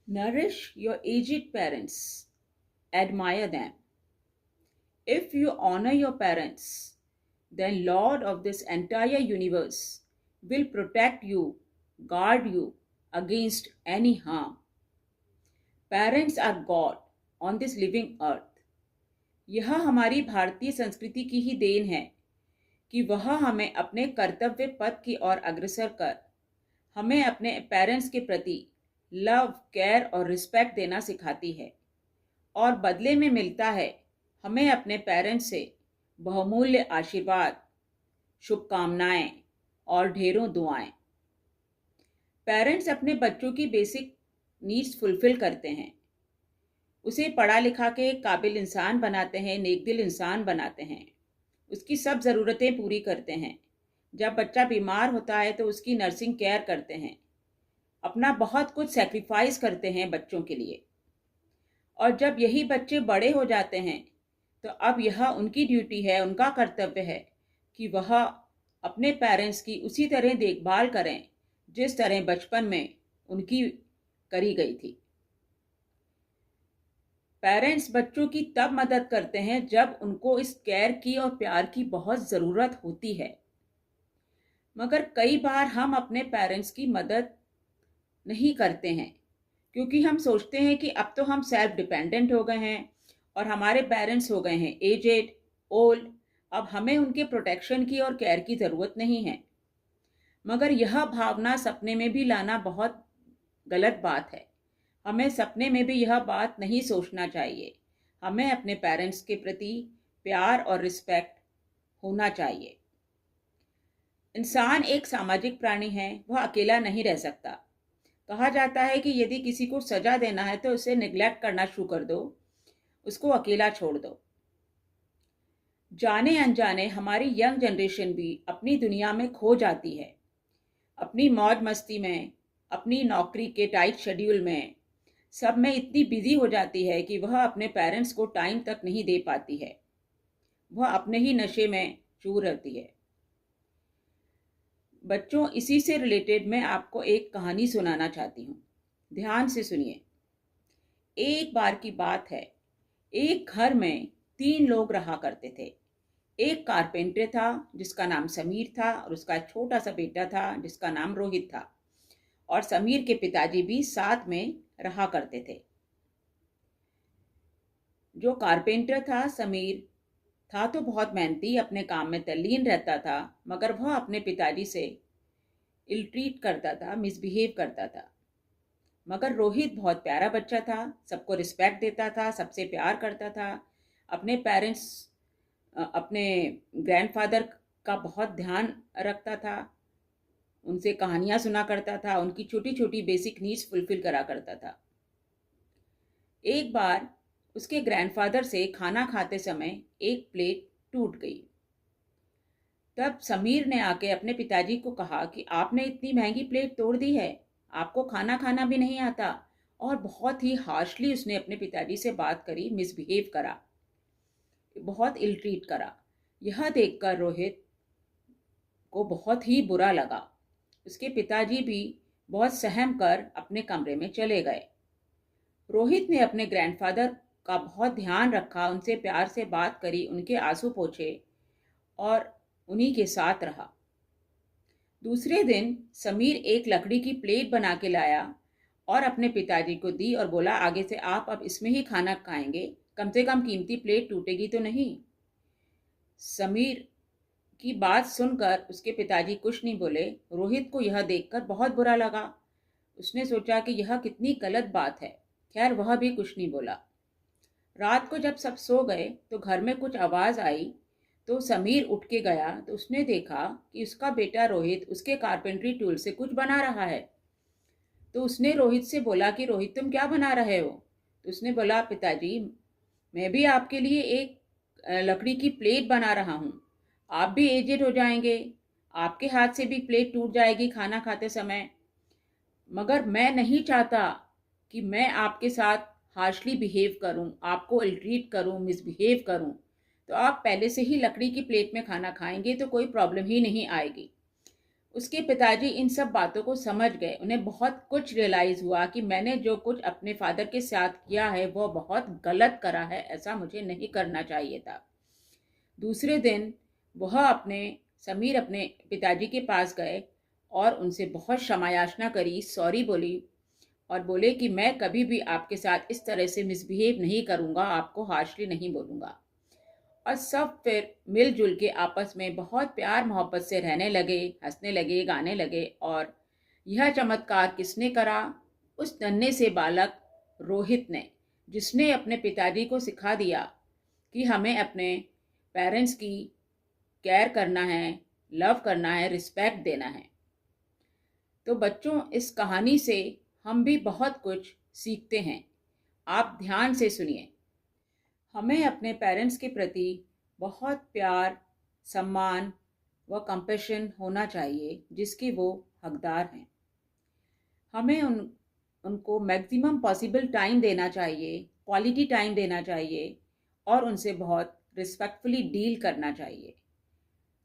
Nourish your aged parents, admire them. If you honor your parents, then Lord of this entire universe will protect you, guard you against any harm. Parents are God on this living earth. यह हमारी भारतीय संस्कृति की ही then है कि वह हमें अपने कर्तव्य पथ की ओर अग्रसर कर हमें अपने पेरेंट्स के प्रति लव, केयर और रिस्पेक्ट देना सिखाती है और बदले में मिलता है हमें अपने पेरेंट्स से बहुमूल्य आशीर्वाद, शुभकामनाएं और ढेरों दुआएं। पेरेंट्स अपने बच्चों की बेसिक नीड्स फुलफिल करते हैं, उसे पढ़ा लिखा के एक काबिल इंसान बनाते हैं, नेकदिल इंसान बनाते हैं, उसकी सब ज़रूरतें पूरी करते हैं। जब बच्चा बीमार होता है तो उसकी नर्सिंग केयर करते हैं, अपना बहुत कुछ सेक्रीफाइस करते हैं बच्चों के लिए। और जब यही बच्चे बड़े हो जाते हैं तो अब यह उनकी ड्यूटी है, उनका कर्तव्य है कि वह अपने पेरेंट्स की उसी तरह देखभाल करें जिस तरह बचपन में उनकी करी गई थी। पेरेंट्स बच्चों की तब मदद करते हैं जब उनको इस केयर की और प्यार की बहुत ज़रूरत होती है, मगर कई बार हम अपने पेरेंट्स की मदद नहीं करते हैं क्योंकि हम सोचते हैं कि अब तो हम सेल्फ डिपेंडेंट हो गए हैं और हमारे पेरेंट्स हो गए हैं एजेड, ओल्ड, अब हमें उनके प्रोटेक्शन की और केयर की ज़रूरत नहीं है। मगर यह भावना सपने में भी लाना बहुत गलत बात है। हमें सपने में भी यह बात नहीं सोचना चाहिए। हमें अपने पेरेंट्स के प्रति प्यार और रिस्पेक्ट होना चाहिए। इंसान एक सामाजिक प्राणी है, वह अकेला नहीं रह सकता। कहा जाता है कि यदि किसी को सजा देना है तो उसे निग्लेक्ट करना शुरू कर दो, उसको अकेला छोड़ दो। जाने अनजाने हमारी यंग जनरेशन भी अपनी दुनिया में खो जाती है, अपनी मौज मस्ती में, अपनी नौकरी के टाइट शेड्यूल में, सब में इतनी बिजी हो जाती है कि वह अपने पेरेंट्स को टाइम तक नहीं दे पाती है। वह अपने ही नशे में चूर रहती है। बच्चों, इसी से रिलेटेड मैं आपको एक कहानी सुनाना चाहती हूँ। ध्यान से सुनिए। एक बार की बात है, एक घर में 3 लोग रहा करते थे। एक कारपेंटर था जिसका नाम समीर था और उसका एक छोटा सा बेटा था जिसका नाम रोहित था, और समीर के पिताजी भी साथ में रहा करते थे। जो कारपेंटर था, समीर, था तो बहुत मेहनती, अपने काम में तल्लीन रहता था, मगर वह अपने पिताजी से इल ट्रीट करता था, मिसबिहेव करता था। मगर रोहित बहुत प्यारा बच्चा था, सबको रिस्पेक्ट देता था, सबसे प्यार करता था, अपने पेरेंट्स, अपने ग्रैंडफादर का बहुत ध्यान रखता था, उनसे कहानियाँ सुना करता था, उनकी छोटी छोटी बेसिक नीड्स फुलफिल करा करता था। एक बार उसके ग्रैंडफादर से खाना खाते समय एक प्लेट टूट गई। तब समीर ने आके अपने पिताजी को कहा कि आपने इतनी महंगी प्लेट तोड़ दी है, आपको खाना खाना भी नहीं आता। और बहुत ही हार्शली उसने अपने पिताजी से बात करी, मिसबिहेव करा, बहुत इल ट्रीट करा। यह देखकर रोहित को बहुत ही बुरा लगा। उसके पिताजी भी बहुत सहम कर अपने कमरे में चले गए। रोहित ने अपने ग्रैंडफादर का बहुत ध्यान रखा, उनसे प्यार से बात करी, उनके आंसू पोंछे और उन्हीं के साथ रहा। दूसरे दिन समीर एक लकड़ी की प्लेट बना के लाया और अपने पिताजी को दी और बोला, आगे से आप अब इसमें ही खाना खाएंगे, कम से कम कीमती प्लेट टूटेगी तो नहीं। समीर की बात सुनकर उसके पिताजी कुछ नहीं बोले। रोहित को यह देखकर बहुत बुरा लगा। उसने सोचा कि यह कितनी गलत बात है। खैर, वह भी कुछ नहीं बोला। रात को जब सब सो गए तो घर में कुछ आवाज़ आई, तो समीर उठ के गया तो उसने देखा कि उसका बेटा रोहित उसके कारपेंट्री टूल से कुछ बना रहा है। तो उसने रोहित से बोला कि रोहित, तुम क्या बना रहे हो? तो उसने बोला, पिताजी, मैं भी आपके लिए एक लकड़ी की प्लेट बना रहा हूँ। आप भी एजेड हो जाएंगे, आपके हाथ से भी प्लेट टूट जाएगी खाना खाते समय, मगर मैं नहीं चाहता कि मैं आपके साथ हार्शली बिहेव करूं, आपको इल ट्रीट करूं, मिसबिहेव करूं। तो आप पहले से ही लकड़ी की प्लेट में खाना खाएंगे तो कोई प्रॉब्लम ही नहीं आएगी। उसके पिताजी इन सब बातों को समझ गए। उन्हें बहुत कुछ रियलाइज़ हुआ कि मैंने जो कुछ अपने फादर के साथ किया है वो बहुत गलत करा है, ऐसा मुझे नहीं करना चाहिए था। दूसरे दिन समीर अपने पिताजी के पास गए और उनसे बहुत क्षमा याचना करी, सॉरी बोली और बोले कि मैं कभी भी आपके साथ इस तरह से मिसबिहेव नहीं करूँगा, आपको हार्शली नहीं बोलूँगा। और सब फिर मिलजुल के आपस में बहुत प्यार मोहब्बत से रहने लगे, हंसने लगे, गाने लगे। और यह चमत्कार किसने करा? उस नन्हे से बालक रोहित ने, जिसने अपने पिताजी को सिखा दिया कि हमें अपने पेरेंट्स की केयर करना है, लव करना है, रिस्पेक्ट देना है। तो बच्चों, इस कहानी से हम भी बहुत कुछ सीखते हैं। आप ध्यान से सुनिए। हमें अपने पेरेंट्स के प्रति बहुत प्यार, सम्मान व कंपैशन होना चाहिए जिसके वो हकदार हैं। हमें उनको मैक्सिमम पॉसिबल टाइम देना चाहिए, क्वालिटी टाइम देना चाहिए और उनसे बहुत रिस्पेक्टफुली डील करना चाहिए।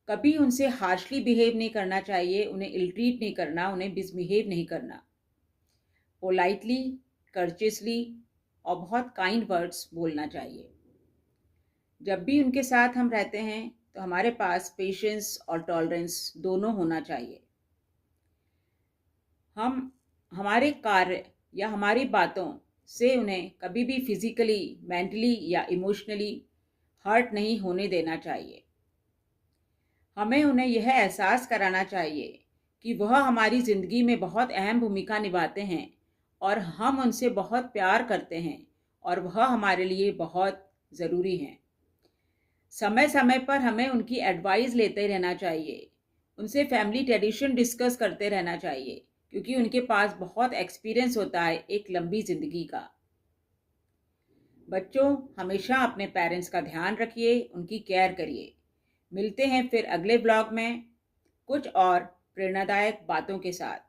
कभी उनसे हार्शली बिहेव नहीं करना चाहिए, उन्हें इल ट्रीट नहीं करना, उन्हें मिसबिहेव नहीं करना। पोलाइटली, कर्चियसली और बहुत काइंड वर्ड्स बोलना चाहिए। जब भी उनके साथ हम रहते हैं तो हमारे पास पेशेंस और टॉलरेंस दोनों होना चाहिए। हम हमारे कार्य या हमारी बातों से उन्हें कभी भी फिजिकली, मेंटली या इमोशनली हर्ट नहीं होने देना चाहिए। हमें उन्हें यह एहसास कराना चाहिए कि वह हमारी ज़िंदगी में बहुत अहम भूमिका निभाते हैं और हम उनसे बहुत प्यार करते हैं और वह हमारे लिए बहुत ज़रूरी हैं। समय समय पर हमें उनकी एडवाइस लेते रहना चाहिए, उनसे फैमिली ट्रेडिशन डिस्कस करते रहना चाहिए, क्योंकि उनके पास बहुत एक्सपीरियंस होता है एक लंबी ज़िंदगी का। बच्चों, हमेशा अपने पेरेंट्स का ध्यान रखिए, उनकी केयर करिए। मिलते हैं फिर अगले ब्लॉग में कुछ और प्रेरणादायक बातों के साथ।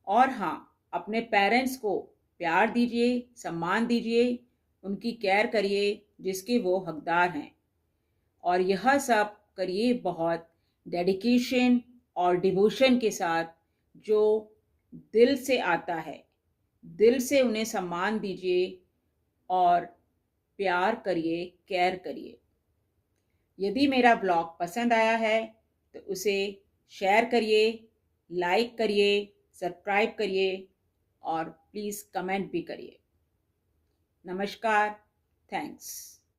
और हाँ, अपने पेरेंट्स को प्यार दीजिए, सम्मान दीजिए, उनकी केयर करिए जिसके वो हकदार हैं। और यह सब करिए बहुत डेडिकेशन और डिवोशन के साथ, जो दिल से आता है। दिल से उन्हें सम्मान दीजिए और प्यार करिए, केयर करिए। यदि मेरा ब्लॉग पसंद आया है तो उसे शेयर करिए, लाइक करिए, सब्सक्राइब करिए और प्लीज़ कमेंट भी करिए। नमस्कार, थैंक्स।